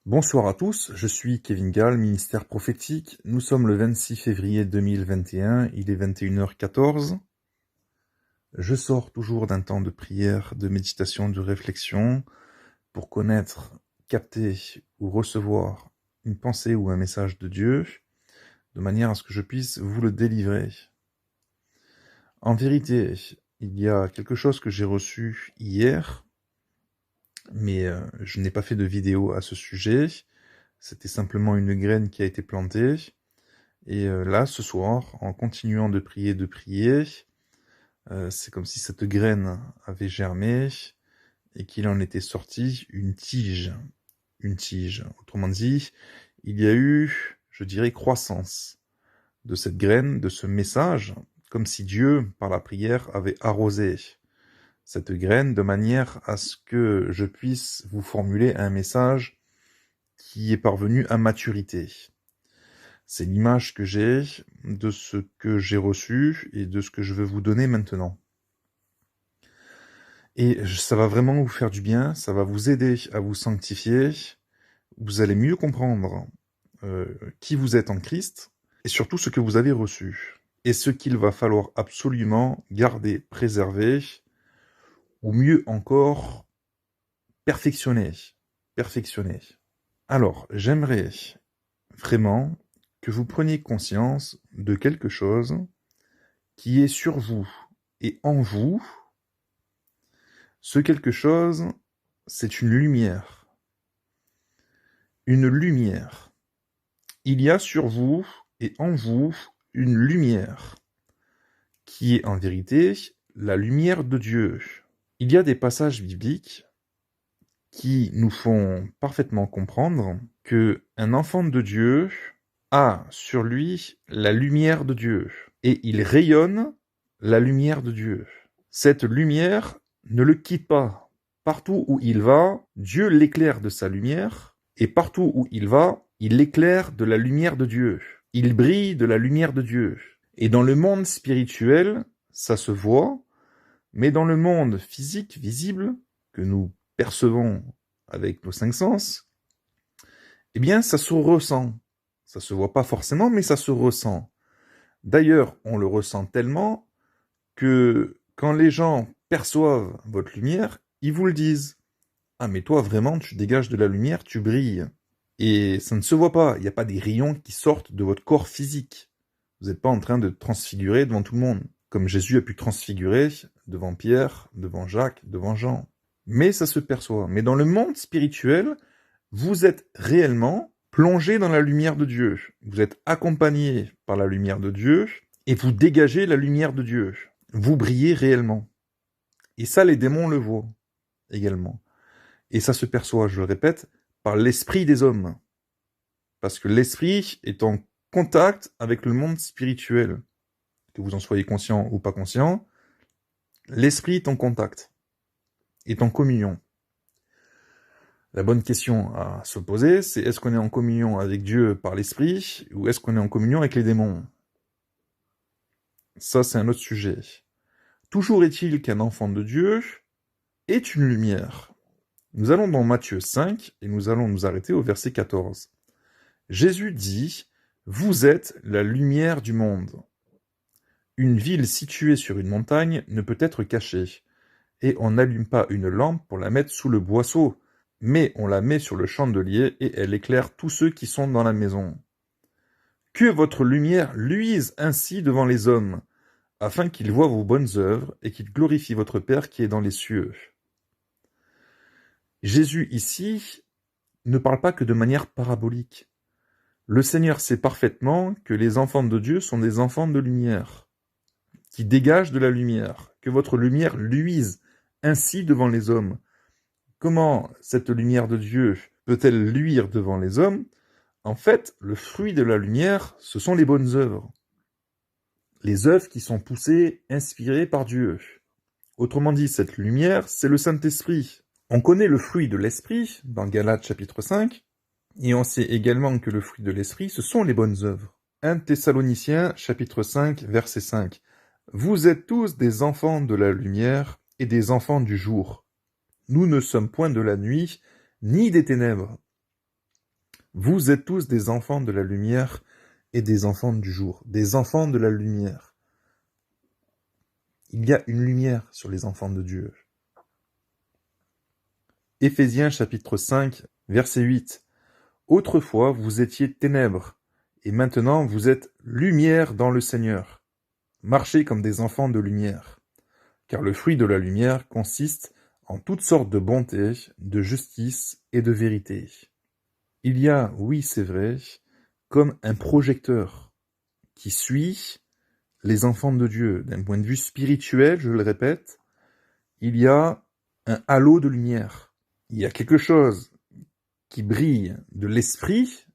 Bonsoir à tous, je suis Kevin Gall, ministère prophétique. Nous sommes le 26 février 2021, il est 21h14. Je sors toujours d'un temps de prière, de méditation, de réflexion pour connaître, capter ou recevoir une pensée ou un message de Dieu, de manière à ce que je puisse vous le délivrer. En vérité, il y a quelque chose que j'ai reçu hier, mais je n'ai pas fait de vidéo à ce sujet. C'était simplement une graine qui a été plantée. Et là, ce soir, en continuant de prier, c'est comme si cette graine avait germé et qu'il en était sorti une tige. Une tige. Autrement dit, il y a eu, je dirais, croissance de cette graine, de ce message, comme si Dieu, par la prière, avait arrosé cette graine de manière à ce que je puisse vous formuler un message qui est parvenu à maturité. C'est l'image que j'ai de ce que j'ai reçu et de ce que je veux vous donner maintenant. Et ça va vraiment vous faire du bien, ça va vous aider à vous sanctifier, vous allez mieux comprendre qui vous êtes en Christ et surtout ce que vous avez reçu et ce qu'il va falloir absolument garder, préserver ou mieux encore perfectionner. Alors, j'aimerais vraiment que vous preniez conscience de quelque chose qui est sur vous et en vous. Ce quelque chose, c'est une lumière. Une lumière. Il y a sur vous et en vous une lumière qui est en vérité la lumière de Dieu. Il y a des passages bibliques qui nous font parfaitement comprendre que un enfant de Dieu a sur lui la lumière de Dieu et il rayonne la lumière de Dieu. Cette lumière ne le quitte pas. Partout où il va, Dieu l'éclaire de sa lumière et partout où il va, il l'éclaire de la lumière de Dieu. Il brille de la lumière de Dieu. Et dans le monde spirituel, ça se voit, mais dans le monde physique, visible, que nous percevons avec nos 5 sens, eh bien, ça se ressent. Ça se voit pas forcément, mais ça se ressent. D'ailleurs, on le ressent tellement que quand les gens perçoivent votre lumière, ils vous le disent. Ah, mais toi, vraiment, tu dégages de la lumière, tu brilles. Et ça ne se voit pas. Il n'y a pas des rayons qui sortent de votre corps physique. Vous n'êtes pas en train de transfigurer devant tout le monde, comme Jésus a pu transfigurer devant Pierre, devant Jacques, devant Jean. Mais ça se perçoit. Mais dans le monde spirituel, vous êtes réellement plongé dans la lumière de Dieu. Vous êtes accompagné par la lumière de Dieu et vous dégagez la lumière de Dieu. Vous brillez réellement. Et ça, les démons le voient également. Et ça se perçoit, je le répète, par l'esprit des hommes. Parce que l'esprit est en contact avec le monde spirituel. Que vous en soyez conscient ou pas conscient, l'esprit est en contact, est en communion. La bonne question à se poser, c'est est-ce qu'on est en communion avec Dieu par l'esprit ou est-ce qu'on est en communion avec les démons? Ça, c'est un autre sujet. Toujours est-il qu'un enfant de Dieu est une lumière. Nous allons dans Matthieu 5 et nous allons nous arrêter au verset 14. Jésus dit « Vous êtes la lumière du monde. Une ville située sur une montagne ne peut être cachée, et on n'allume pas une lampe pour la mettre sous le boisseau, mais on la met sur le chandelier et elle éclaire tous ceux qui sont dans la maison. Que votre lumière luise ainsi devant les hommes, afin qu'ils voient vos bonnes œuvres et qu'ils glorifient votre Père qui est dans les cieux. » Jésus ici ne parle pas que de manière parabolique. Le Seigneur sait parfaitement que les enfants de Dieu sont des enfants de lumière, qui dégagent de la lumière, que votre lumière luise ainsi devant les hommes. Comment cette lumière de Dieu peut-elle luire devant les hommes? En fait, le fruit de la lumière, ce sont les bonnes œuvres. Les œuvres qui sont poussées, inspirées par Dieu. Autrement dit, cette lumière, c'est le Saint-Esprit. On connaît le fruit de l'Esprit dans Galates chapitre 5, et on sait également que le fruit de l'Esprit, ce sont les bonnes œuvres. 1 Thessaloniciens chapitre 5, verset 5. Vous êtes tous des enfants de la lumière et des enfants du jour. Nous ne sommes point de la nuit, ni des ténèbres. Vous êtes tous des enfants de la lumière et des enfants du jour, des enfants de la lumière. Il y a une lumière sur les enfants de Dieu. Éphésiens chapitre 5, verset 8. Autrefois vous étiez ténèbres, et maintenant vous êtes lumière dans le Seigneur. Marchez comme des enfants de lumière, car le fruit de la lumière consiste en toutes sortes de bonté, de justice et de vérité. Il y a, oui c'est vrai, comme un projecteur qui suit les enfants de Dieu. D'un point de vue spirituel, je le répète, il y a un halo de lumière. Il y a quelque chose qui brille de l'esprit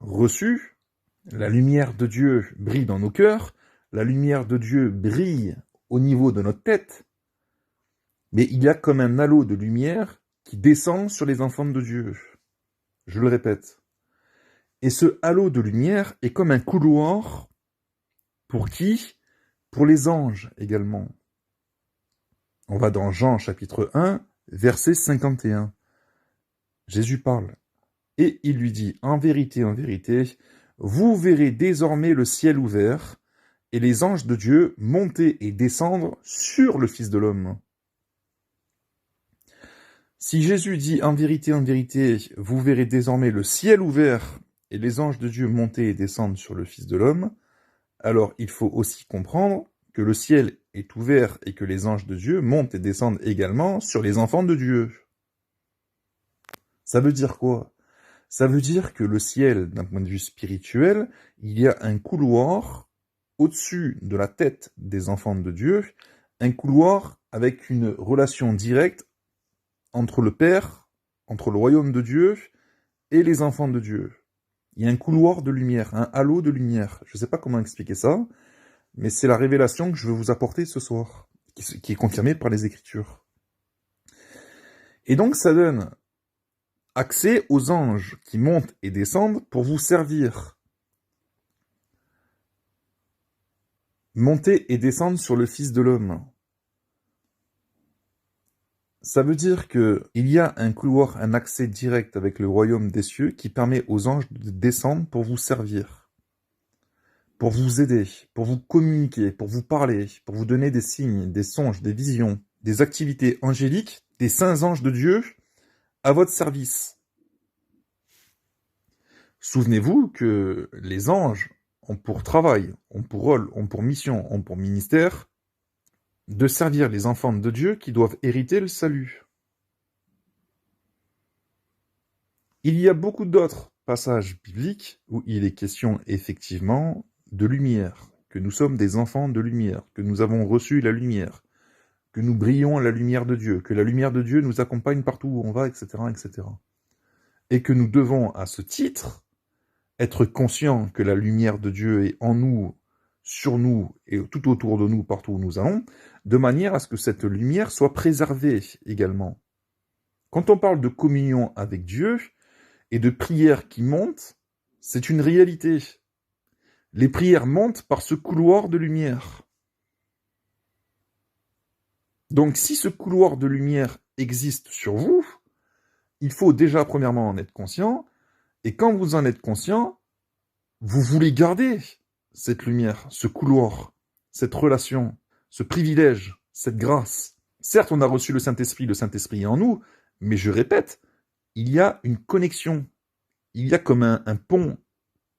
reçu. La lumière de Dieu brille dans nos cœurs. La lumière de Dieu brille au niveau de notre tête. Mais il y a comme un halo de lumière qui descend sur les enfants de Dieu. Je le répète. Et ce halo de lumière est comme un couloir pour qui? Pour les anges également. On va dans Jean chapitre 1, verset 51. Jésus parle. Et il lui dit, en vérité, vous verrez désormais le ciel ouvert et les anges de Dieu monter et descendre sur le Fils de l'homme. Si Jésus dit, en vérité, vous verrez désormais le ciel ouvert et les anges de Dieu monter et descendre sur le Fils de l'homme, alors il faut aussi comprendre que le ciel est ouvert et que les anges de Dieu montent et descendent également sur les enfants de Dieu. Ça veut dire quoi? Ça veut dire que le ciel, d'un point de vue spirituel, il y a un couloir au-dessus de la tête des enfants de Dieu, un couloir avec une relation directe entre le Père, entre le royaume de Dieu et les enfants de Dieu. Il y a un couloir de lumière, un halo de lumière. Je ne sais pas comment expliquer ça, mais c'est la révélation que je veux vous apporter ce soir, qui est confirmée par les Écritures. Et donc ça donne accès aux anges qui montent et descendent pour vous servir. Monter et descendre sur le Fils de l'homme. Ça veut dire qu'il y a un couloir, un accès direct avec le royaume des cieux qui permet aux anges de descendre pour vous servir, pour vous aider, pour vous communiquer, pour vous parler, pour vous donner des signes, des songes, des visions, des activités angéliques, des saints anges de Dieu à votre service. Souvenez-vous que les anges ont pour travail, ont pour rôle, ont pour mission, ont pour ministère de servir les enfants de Dieu qui doivent hériter le salut. Il y a beaucoup d'autres passages bibliques où il est question effectivement de lumière, que nous sommes des enfants de lumière, que nous avons reçu la lumière, que nous brillons à la lumière de Dieu, que la lumière de Dieu nous accompagne partout où on va, etc., etc. Et que nous devons, à ce titre, être conscients que la lumière de Dieu est en nous, sur nous et tout autour de nous, partout où nous allons, de manière à ce que cette lumière soit préservée également. Quand on parle de communion avec Dieu et de prières qui montent, c'est une réalité. Les prières montent par ce couloir de lumière. Donc si ce couloir de lumière existe sur vous, il faut déjà premièrement en être conscient, et quand vous en êtes conscient, vous voulez garder cette lumière, ce couloir, cette relation, ce privilège, cette grâce. Certes, on a reçu le Saint-Esprit est en nous, mais je répète, il y a une connexion, il y a comme un pont,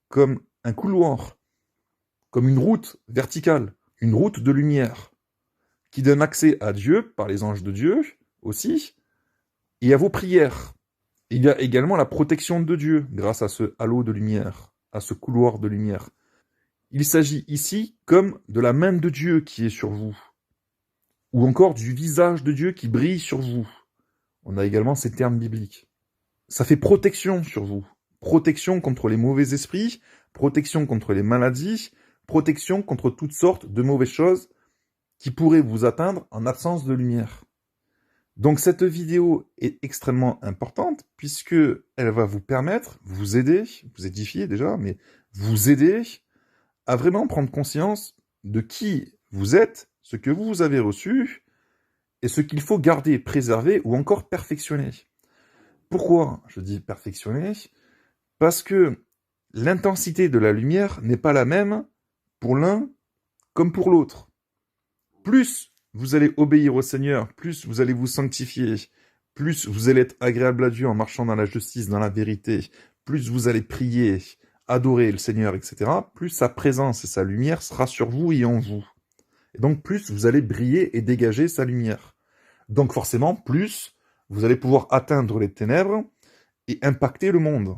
comme un couloir, comme une route verticale, une route de lumière, qui donne accès à Dieu, par les anges de Dieu aussi, et à vos prières. Il y a également la protection de Dieu, grâce à ce halo de lumière, à ce couloir de lumière. Il s'agit ici comme de la main de Dieu qui est sur vous, ou encore du visage de Dieu qui brille sur vous. On a également ces termes bibliques. Ça fait protection sur vous, protection contre les mauvais esprits, protection contre les maladies, protection contre toutes sortes de mauvaises choses qui pourraient vous atteindre en absence de lumière. Donc cette vidéo est extrêmement importante puisque elle va vous permettre, vous aider, vous édifier déjà, mais vous aider à vraiment prendre conscience de qui vous êtes, ce que vous avez reçu et ce qu'il faut garder, préserver ou encore perfectionner. Pourquoi je dis perfectionner? Parce que l'intensité de la lumière n'est pas la même pour l'un comme pour l'autre. Plus vous allez obéir au Seigneur, plus vous allez vous sanctifier, plus vous allez être agréable à Dieu en marchant dans la justice, dans la vérité, plus vous allez prier, adorer le Seigneur, etc., plus sa présence et sa lumière sera sur vous et en vous. Et donc plus vous allez briller et dégager sa lumière. Donc forcément, plus vous allez pouvoir atteindre les ténèbres et impacter le monde.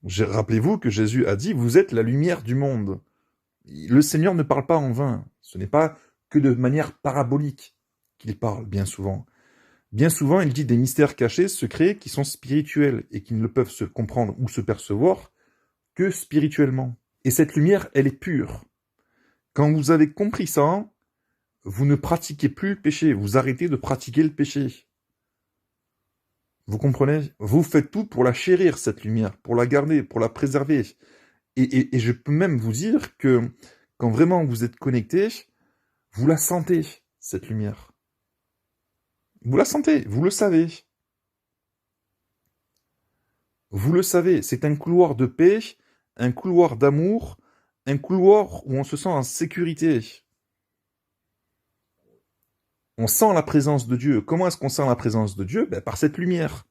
Rappelez-vous que Jésus a dit, vous êtes la lumière du monde. Le Seigneur ne parle pas en vain. Ce n'est pas que de manière parabolique qu'il parle, bien souvent. Bien souvent, il dit des mystères cachés, secrets, qui sont spirituels et qui ne peuvent se comprendre ou se percevoir que spirituellement. Et cette lumière, elle est pure. Quand vous avez compris ça, vous ne pratiquez plus le péché, vous arrêtez de pratiquer le péché. Vous comprenez? Vous faites tout pour la chérir, cette lumière, pour la garder, pour la préserver. Et je peux même vous dire que quand vraiment vous êtes connecté, vous la sentez, cette lumière. Vous la sentez, vous le savez. Vous le savez, c'est un couloir de paix, un couloir d'amour, un couloir où on se sent en sécurité. On sent la présence de Dieu. Comment est-ce qu'on sent la présence de Dieu? Par cette lumière.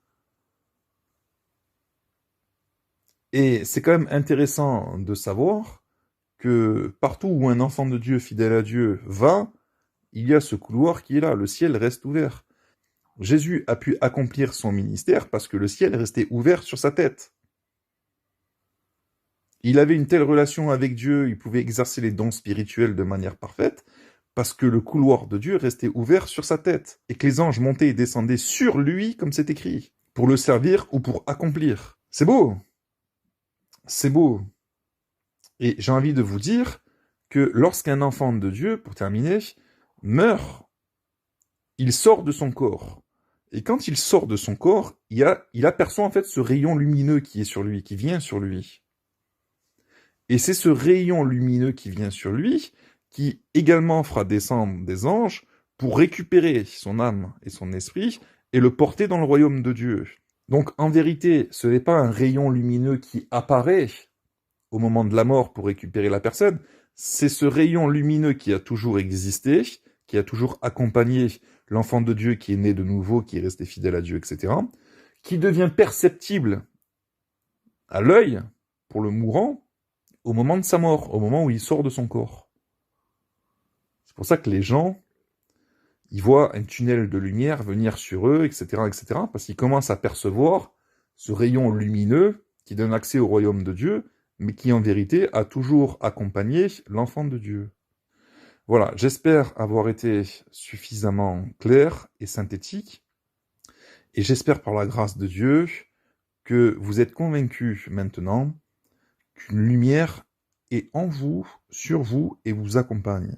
Et c'est quand même intéressant de savoir que partout où un enfant de Dieu, fidèle à Dieu, va, il y a ce couloir qui est là, le ciel reste ouvert. Jésus a pu accomplir son ministère parce que le ciel restait ouvert sur sa tête. Il avait une telle relation avec Dieu, il pouvait exercer les dons spirituels de manière parfaite, parce que le couloir de Dieu restait ouvert sur sa tête, et que les anges montaient et descendaient sur lui, comme c'est écrit, pour le servir ou pour accomplir. C'est beau. C'est beau. Et j'ai envie de vous dire que lorsqu'un enfant de Dieu, pour terminer, meurt, il sort de son corps. Et quand il sort de son corps, il aperçoit en fait ce rayon lumineux qui est sur lui, qui vient sur lui. Et c'est ce rayon lumineux qui vient sur lui qui également fera descendre des anges pour récupérer son âme et son esprit et le porter dans le royaume de Dieu. Donc en vérité, ce n'est pas un rayon lumineux qui apparaît au moment de la mort pour récupérer la personne, c'est ce rayon lumineux qui a toujours existé, qui a toujours accompagné l'enfant de Dieu qui est né de nouveau, qui est resté fidèle à Dieu, etc., qui devient perceptible à l'œil pour le mourant au moment de sa mort, au moment où il sort de son corps. C'est pour ça que les gens, ils voient un tunnel de lumière venir sur eux, etc., parce qu'ils commencent à percevoir ce rayon lumineux qui donne accès au royaume de Dieu, mais qui en vérité a toujours accompagné l'enfant de Dieu. Voilà, j'espère avoir été suffisamment clair et synthétique, et j'espère par la grâce de Dieu que vous êtes convaincus maintenant qu'une lumière est en vous, sur vous, et vous accompagne.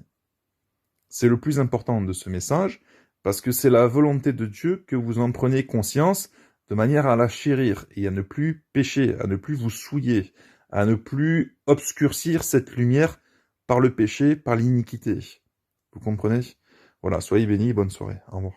C'est le plus important de ce message, parce que c'est la volonté de Dieu que vous en preniez conscience de manière à la chérir et à ne plus pécher, à ne plus vous souiller, à ne plus obscurcir cette lumière par le péché, par l'iniquité. Vous comprenez? Voilà, soyez bénis, bonne soirée. Au revoir.